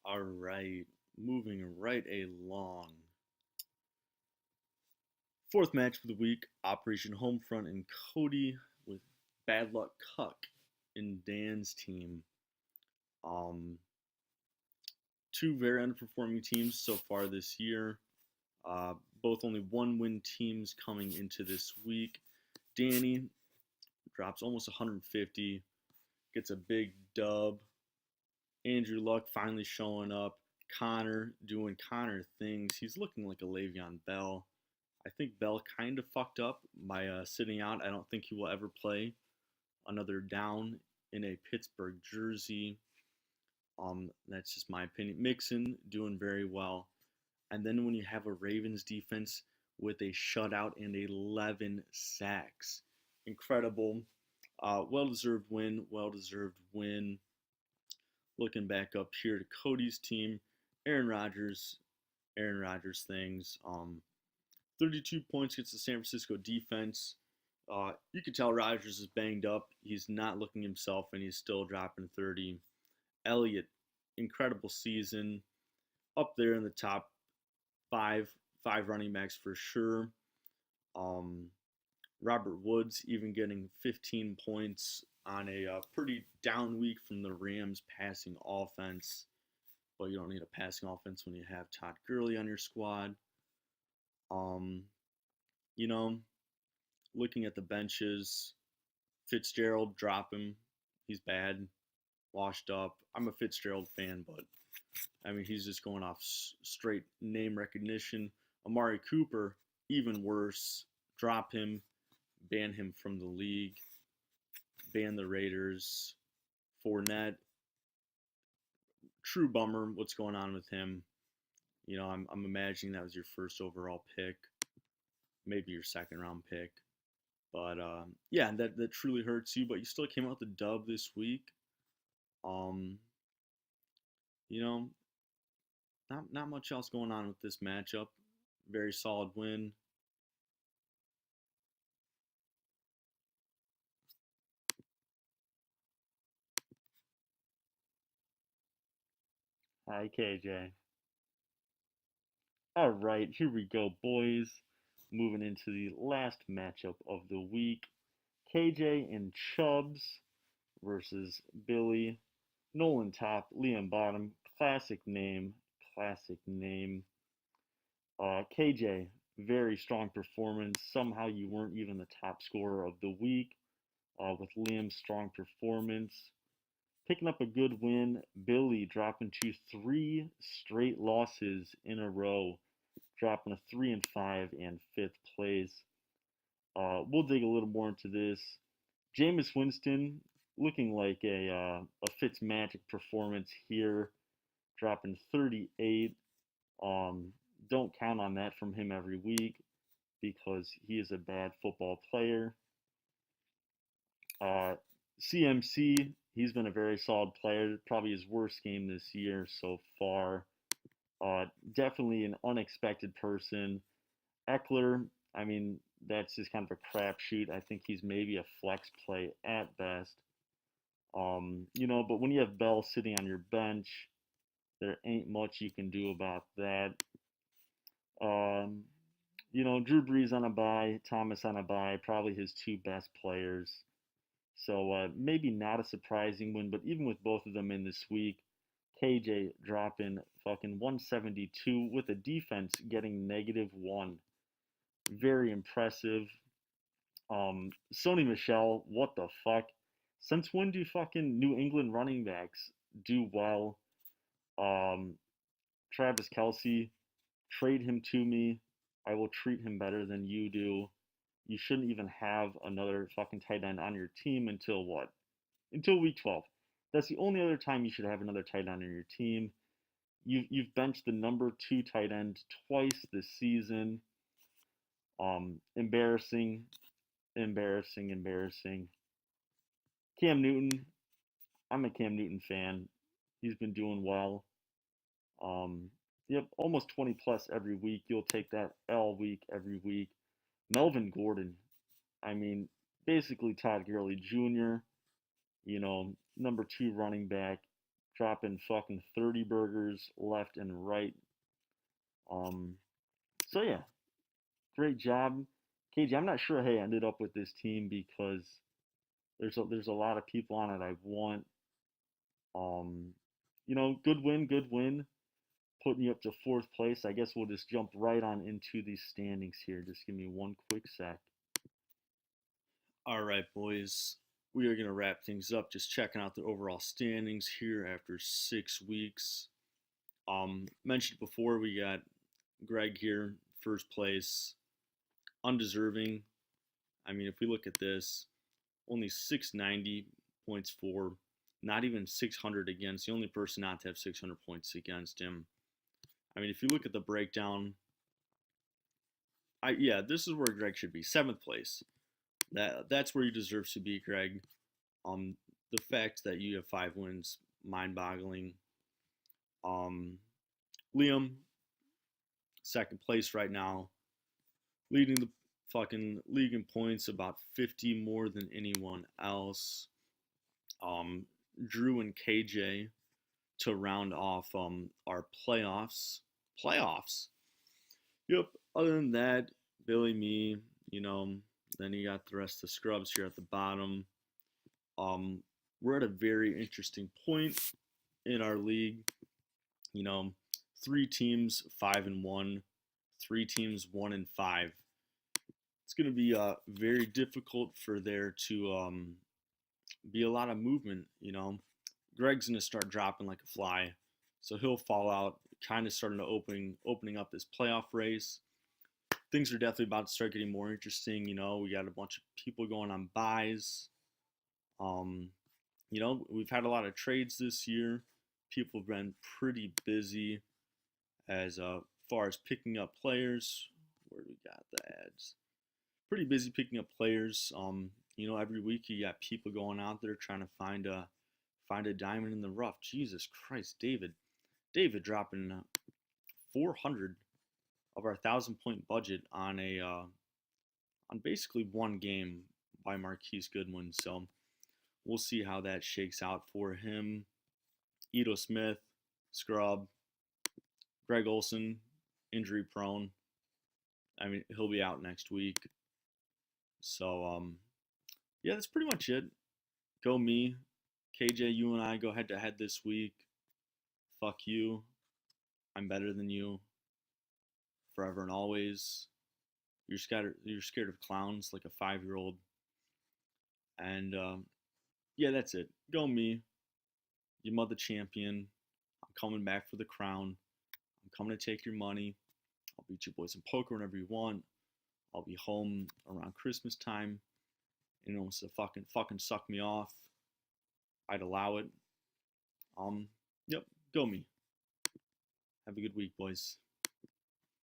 All right, moving right along. Fourth match of the week, Operation Homefront and Cody with Bad Luck Cuck in Dan's team. Um, Two very underperforming teams so far this year. Uh, both only one-win teams coming into this week. Danny drops almost 150, gets a big dub. Andrew Luck finally showing up. Connor doing Connor things. He's looking like a Le'Veon Bell. I think Bell kind of fucked up by sitting out. I don't think he will ever play another down in a Pittsburgh jersey. That's just my opinion. Mixon doing very well. And then when you have a Ravens defense with a shutout and 11 sacks, incredible. Well-deserved win. Well-deserved win. Looking back up here to Cody's team, Aaron Rodgers. Aaron Rodgers things. 32 points against the San Francisco defense. You can tell Rodgers is banged up. He's not looking himself, and he's still dropping 30. Elliott, incredible season, up there in the top five running backs for sure. Um, Robert Woods even getting 15 points on a pretty down week from the Rams passing offense. But you don't need a passing offense when you have Todd Gurley on your squad. Um, you know, looking at the benches, Fitzgerald, drop him. He's bad, washed up. I'm a Fitzgerald fan, but I mean, he's just going off straight name recognition. Amari Cooper, even worse. Drop him, ban him from the league, ban the Raiders. Fournette, true bummer. What's going on with him? I'm imagining that was your first overall pick, maybe your second round pick. But yeah, that truly hurts you. But you still came out the dub this week. Um, you know, not much else going on with this matchup. Very solid win. Hi, KJ. All right, here we go, boys. Moving into the last matchup of the week. KJ and Chubbs versus Billy. Nolan top, Liam bottom. Classic name. Classic name. KJ, very strong performance. Somehow you weren't even the top scorer of the week with Liam's strong performance. Picking up a good win. Billy dropping to three straight losses in a row, dropping to 3-5 and fifth place. We'll dig a little more into this. Jameis Winston looking like a Fitzmagic performance here, dropping 38. Don't count on that from him every week because he is a bad football player. Uh, CMC, he's been a very solid player. Probably his worst game this year so far. Definitely an unexpected person. Eckler, I mean, that's just kind of a crapshoot. I think he's maybe a flex play at best. But when you have Bell sitting on your bench, there ain't much you can do about that. Um, Drew Brees on a bye, Thomas on a bye, probably his two best players. So maybe not a surprising win, but even with both of them in this week, KJ dropping fucking 172 with a defense getting -1. Very impressive. Sony Michel, what the fuck? Since when do fucking New England running backs do well? Um, Travis Kelsey, trade him to me. I will treat him better than you do. You shouldn't even have another fucking tight end on your team until what? Until week 12. That's the only other time you should have another tight end on your team. You've benched the number 2 tight end twice this season. Embarrassing, embarrassing, embarrassing. Cam Newton, I'm a Cam Newton fan. He's been doing well. Yep, almost 20 plus every week. You'll take that L week every week. Melvin Gordon, I mean, basically Todd Gurley Jr., number 2 running back, dropping fucking 30 burgers left and right. Um, so yeah, great job, KJ. I'm not sure how I ended up with this team because there's a lot of people on it I want. Um, good win, good win. Putting you up to fourth place. I guess we'll just jump right on into these standings here. Just give me one quick sec. All right, boys. We are going to wrap things up. Just checking out the overall standings here after 6 weeks. Mentioned before, we got Greg here, first place, undeserving. I mean, if we look at this, only 690 points for, not even 600 against. The only person not to have 600 points against him. I mean, if you look at the breakdown, yeah, this is where Greg should be, seventh place. That's where he deserves to be, Greg. The fact that you have 5 wins, mind-boggling. Liam, second place right now, leading the fucking league in points, about 50 more than anyone else. Drew and KJ to round off our playoffs. Playoffs. Yep. Other than that, Billy, me, then you got the rest of the scrubs here at the bottom. We're at a very interesting point in our league. 3 teams 5-1, 3 teams 1-5. It's going to be very difficult for there to be a lot of movement. Greg's going to start dropping like a fly, so he'll fall out. Kind of starting to opening up this playoff race. Things are definitely about to start getting more interesting. We got a bunch of people going on buys. We've had a lot of trades this year. People have been pretty busy as far as picking up players. Where do we got the ads? Pretty busy picking up players. Every week you got people going out there trying to find a diamond in the rough. Jesus Christ, David dropping 400 of our 1,000-point budget on basically one game by Marquise Goodwin. So we'll see how that shakes out for him. Ito Smith, scrub. Greg Olson, injury prone. I mean, he'll be out next week. So yeah, that's pretty much it. Go me. KJ, you and I go head to head this week. Fuck you. I'm better than you. Forever and always. You're scared of clowns like a 5-year-old. And yeah, that's it. Go me. Yuh Mutha champion. I'm coming back for the crown. I'm coming to take your money. I'll beat you boys in poker whenever you want. I'll be home around Christmas time. Wants to fucking suck me off, I'd allow it. Yep, go me. Have a good week, boys.